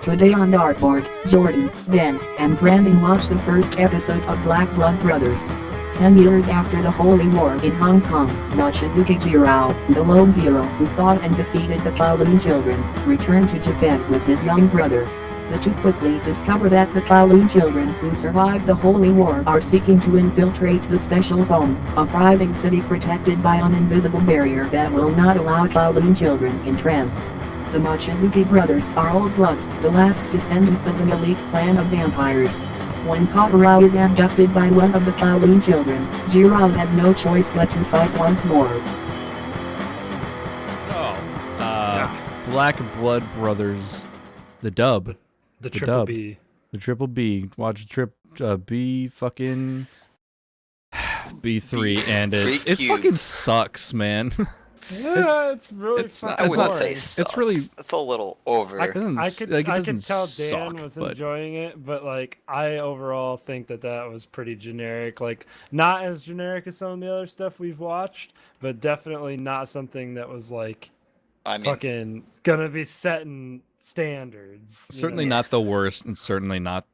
Today on Dartboard, Jordan, Ben, and Brandon watch the first episode of Black Blood Brothers. 10 years after the Holy War in Hong Kong, Mochizuki Jirou, the lone hero who fought and defeated the Kowloon Children, returned to Japan with his young brother. The two quickly discover that the Kowloon Children who survived the Holy War are seeking to infiltrate the Special Zone, a thriving city protected by an invisible barrier that will not allow Kowloon Children entrance. The Mochizuki Brothers are old blood, the last descendants of an elite clan of vampires. When Kotarou is abducted by one of the Kowloon Children, Jirou has no choice but to fight once more. Black Blood Brothers, the dub. The triple B. The triple B. Watch B fucking B3 and it fucking sucks, man. Yeah, it's really fucking I wouldn't boring. say sucks. It's a little over. I could tell Dan was but enjoying it, but like I overall think that was pretty generic. Like not as generic as some of the other stuff we've watched, but definitely not something that was like fucking gonna be setting standards. Certainly not the worst, and certainly not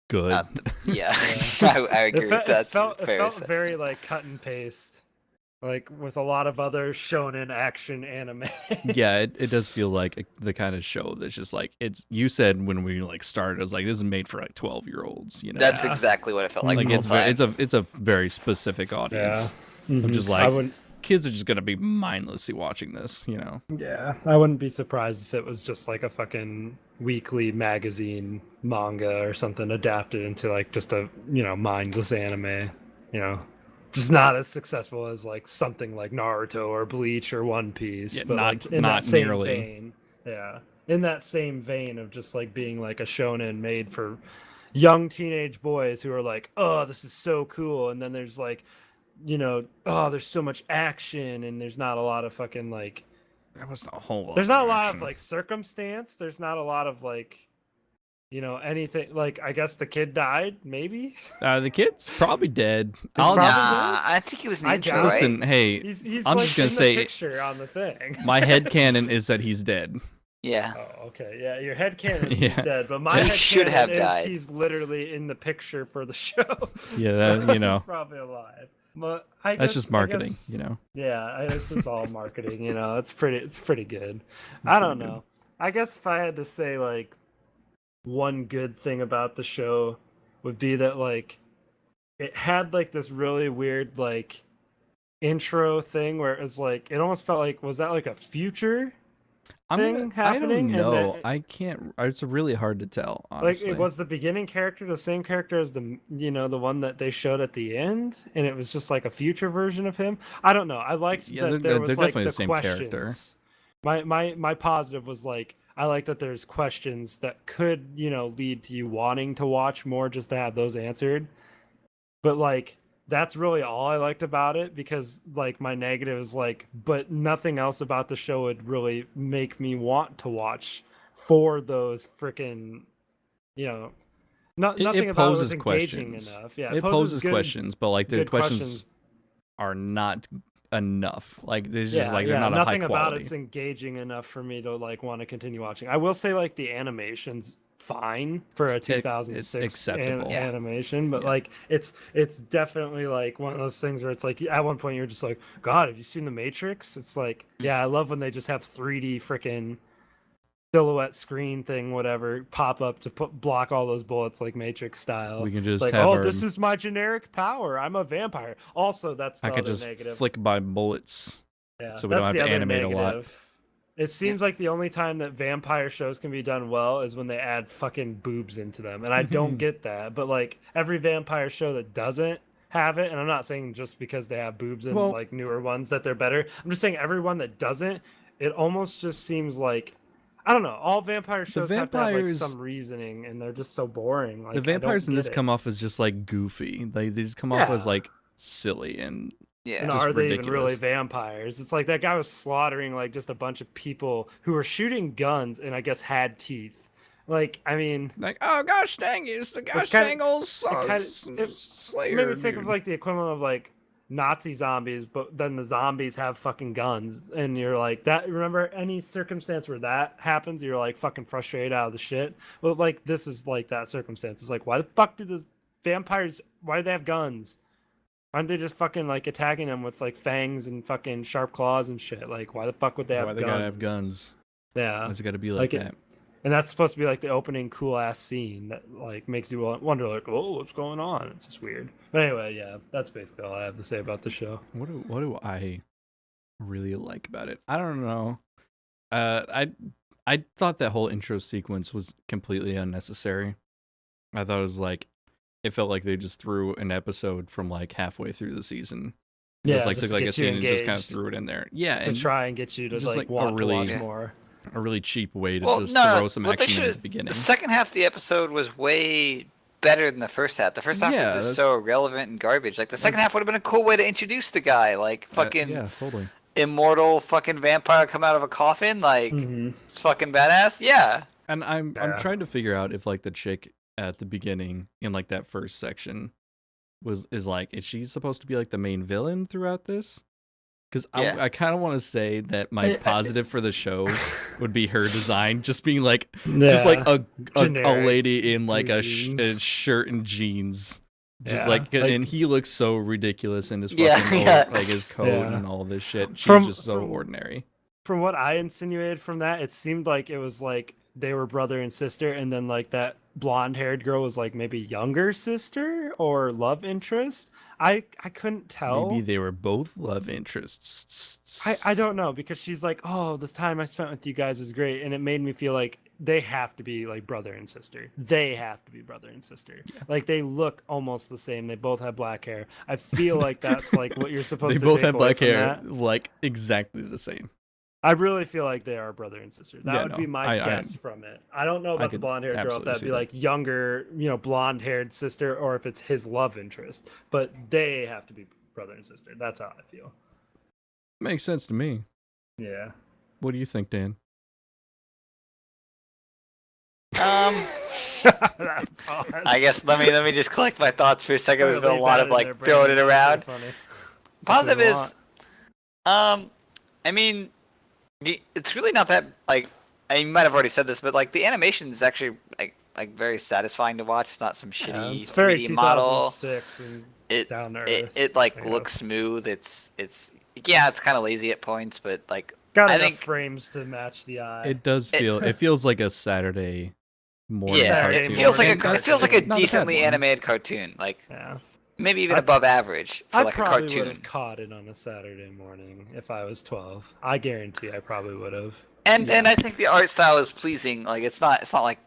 good. I agree with that. It felt very like cut and paste. Like with a lot of other shonen action anime. Yeah, it does feel like the kind of show that's just like you said when we like started, it was like this is made for like 12-year-olds, you know. That's exactly what I felt like. It's a very specific audience. Yeah. I'm just like kids are just gonna be mindlessly watching this, you know. Yeah. I wouldn't be surprised if it was just like a fucking weekly magazine manga or something adapted into like just a, you know, mindless anime, you know. Just not as successful as like something like Naruto or Bleach or One Piece, but like in that same vein. Yeah, in that same vein of just like being like a shonen made for young teenage boys who are like, oh, this is so cool, and then there's like, you know, oh, there's so much action, and there's not a lot of fucking like. There was a whole. There's not a lot of like circumstance. There's not a lot of like. You know, anything like I guess the kid died, maybe. The kid's probably dead. I think he was in the intro, right? Listen, hey, he's I'm like just gonna in say, the picture on the thing. My headcanon is that he's dead. Yeah. Oh, okay. Yeah, your headcanon is he's dead, but my should have died. He's literally in the picture for the show. Yeah, so you know, he's probably alive. But that's just marketing, you know. Yeah, it's just all marketing. You know, it's pretty good. I don't know. I guess if I had to say like. One good thing about the show would be that like it had like this really weird like intro thing where it was like it almost felt like was that like a future thing happening? I don't know. I can't. It's really hard to tell. Honestly. Like it was the beginning character the same character as the the one that they showed at the end, and it was just like a future version of him. I don't know. I liked that there was like the same questions. Character. My positive was like. I like that there's questions that could, lead to you wanting to watch more just to have those answered. But like that's really all I liked about it because like my negative is like, but nothing else about the show would really make me want to watch for those freaking, nothing about it was engaging enough. Yeah, it poses questions, but like the questions are not enough. Like there's just like they're not a high quality. Nothing about it's engaging enough for me to like want to continue watching. I will say like the animation's fine for a 2006 animation, but like it's definitely like one of those things where it's like at one point you're just like, God, have you seen The Matrix? It's like, yeah, I love when they just have 3D freaking silhouette screen thing, whatever, pop up to block all those bullets like Matrix style. We can just like, oh, this is my generic power. I'm a vampire. Also, that's the I could other just negative. Flick by bullets. Yeah, so we don't have to animate a lot. It seems like the only time that vampire shows can be done well is when they add fucking boobs into them, and I don't get that. But like every vampire show that doesn't have it, and I'm not saying just because they have boobs in like newer ones that they're better. I'm just saying everyone that doesn't, it almost just seems like. I don't know. All vampire shows have to have like some reasoning, and they're just so boring. Like, the vampires in this come off as just like goofy. They just come off as like silly and and are they even really vampires? It's like that guy was slaughtering like just a bunch of people who were shooting guns and I guess had teeth. Like I mean, like oh gosh dang it, it's the gosh dang old Slayer. It made me think of like the equivalent of like Nazi zombies, but then the zombies have fucking guns, and you're like that. Remember any circumstance where that happens, you're like fucking frustrated out of the shit. Well, like this is like that circumstance. It's like, why the fuck do the vampires? Why do they have guns? Aren't they just fucking like attacking them with like fangs and fucking sharp claws and shit? Like, why the fuck would they have Why guns? they gotta have guns? Yeah, Why's it gotta be like that? And that's supposed to be like the opening cool ass scene that like makes you wonder like, oh, what's going on? It's just weird. But anyway, yeah, that's basically all I have to say about the show. What do I really like about it? I don't know. I thought that whole intro sequence was completely unnecessary. I thought it was like, it felt like they just threw an episode from like halfway through the season. Yeah, just like took like a scene and just kind of threw it in there. Yeah, to try and get you to just like like want to watch Yeah. more. a really cheap way to Well, just no, throw some what they action in should- the beginning. The second half of the episode was way better than the first half. The first half Yeah, was just that's- so irrelevant and garbage. Like the second half would have been a cool way to introduce the guy, like fucking yeah, totally. immortal fucking vampire come out of a coffin, like Mhm. it's fucking badass. Yeah. And I'm Yeah. trying to figure out if like the chick at the beginning in like that first section is she supposed to be like the main villain throughout this? Because Yeah. I kind of want to say that my positive for the show would be her design, just being like just like a Generic lady in like a jeans. shirt and jeans. Just Yeah, like, like- and he looks so ridiculous in his fucking Yeah, yeah. like his coat Yeah. and all this shit. She's From- just so from- ordinary. From what I insinuated from that, it seemed like it was like they were brother and sister, and then like that blonde-haired girl was like maybe younger sister or love interest. I couldn't tell. Maybe they were both love interests. I don't know, because she's like, oh, this time I spent with you guys was great, and it made me feel like they have to be like brother and sister. They have to be brother and sister. Like they look almost the same. They both have black hair. I feel like that's like what you're supposed They to both take have away black from hair, that. like exactly the same. I really feel like they are brother and sister. That Yeah, would no, be my I- guess from it. I don't know about the could blonde haired girl, if absolutely that'd see be that. like younger, blonde haired sister, or if it's his love interest. But they have to be brother and sister. That's how I feel. Makes sense to me. Yeah. What do you think, Dan? I guess let me just collect my thoughts for a second. There's been a lot of like throwing it around. Positive is, I mean, it's really not that like. I might have already said this, but like the animation is actually like very satisfying to watch. It's not some shitty it's very 3D model. 2006 and It down to it, earth. it like I guess. looks smooth. It's yeah, it's kind of lazy at points, but like got I enough think frames to match the eye. It does feel. It feels like a Saturday morning yeah, cartoon. it feels like morning it feels like a cartoon. Not a bad decently one. animated cartoon. Like Yeah. maybe even I- above average for I like a probably would cartoon. have caught it on a Saturday morning if I was 12. I guarantee I probably would have. And I think the art style is pleasing. Like it's not like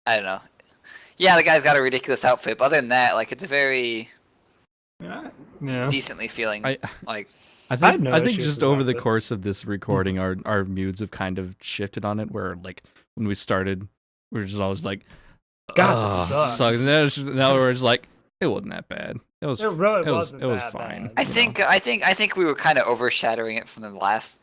I don't know. Yeah, the guy's got a ridiculous outfit, but other than that, like it's a very Yeah. decently feeling I like I had think no I think issues just with over the that. course of this recording, our moods have kind of shifted on it. Where like when we started, we were just always like, God, this "Ugh, sucks." sucks." And now we're just like, it wasn't that bad. It was. It really it was. wasn't It was that fine. bad. I think we were kind of overshadowing it from the last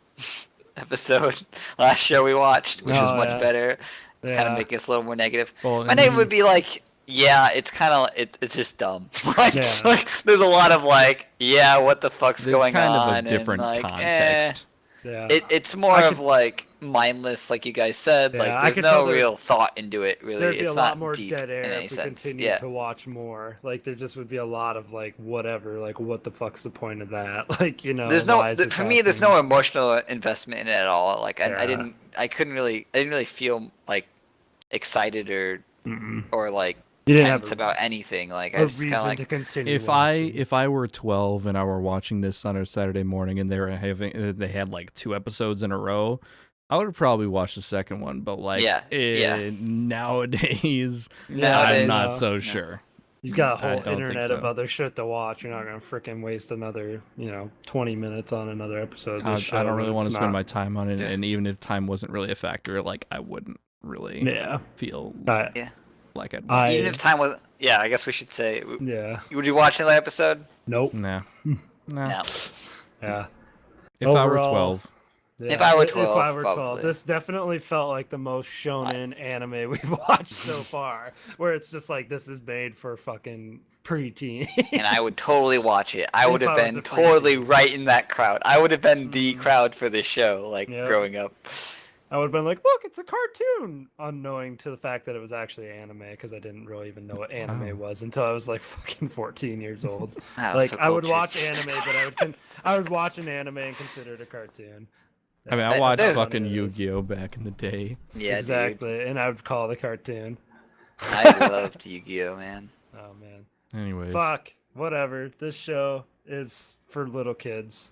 episode, last show we watched, which was Oh, much yeah. better. Kind Yeah. of making us a little more negative. Well, My and name this would be like, yeah, it's kind of it's just dumb. like, Yeah. like, there's a lot of like, yeah, what the fuck's there's going kind on? of a different and, like, context. Yeah. It's more I of could- like mindless, like you guys said. Yeah, like I there's could tell no there- real thought into it. Really, There'd be it's a not lot more deep dead in air any if we sense. continued Yeah, to watch more. Like there just would be a lot of like whatever. Like what the fuck's the point of that? Like there's why no is this for me. There's happening? no emotional investment in it at all. Like I Yeah. I didn't really feel like excited Mm-mm. or like You didn't tense have about anything. Like a I just kind reason of like to continue. If watching. I were 12 and I were watching this on a Saturday morning and they had like 2 episodes in a row, I would have probably watched the second one. But like, Yeah, yeah. nowadays, Nowadays, I'm not no. so sure. You've got a I whole don't think internet of so. other shit to watch. You're not gonna freaking waste another 20 minutes on another episode. Of I, this show I don't really when want to it's spend not- my time on it, Yeah. and even if time wasn't really a factor, like I wouldn't really Yeah. feel I- like I'd I- watch. even if time was, yeah, I guess we should say. yeah. Would you watch another episode? Nope. Nah. No. Yeah. If I were Overall- 12, Yeah, If I were If 12, I were 12, probably. this definitely felt like the most shonen anime we've watched so far. Where it's just like this is made for fucking preteen. And I would totally watch it. I If would have I was been a totally preteen. right in that crowd. I would have been the crowd for this show, like Yep. growing up. I would have been like, look, it's a cartoon, unknowing to the fact that it was actually anime, because I didn't really even know what anime was until I was like fucking 14 years old. Wow, Like so I would cultured. watch anime, but I would watch an anime and consider it a cartoon. I mean, I That- watched there's- fucking Yu-Gi-Oh back in the day. Yeah, Exactly, and I would call it a cartoon. dude. I loved Yu-Gi-Oh, man. Oh man. Anyways. Fuck. Whatever. This show is for little kids.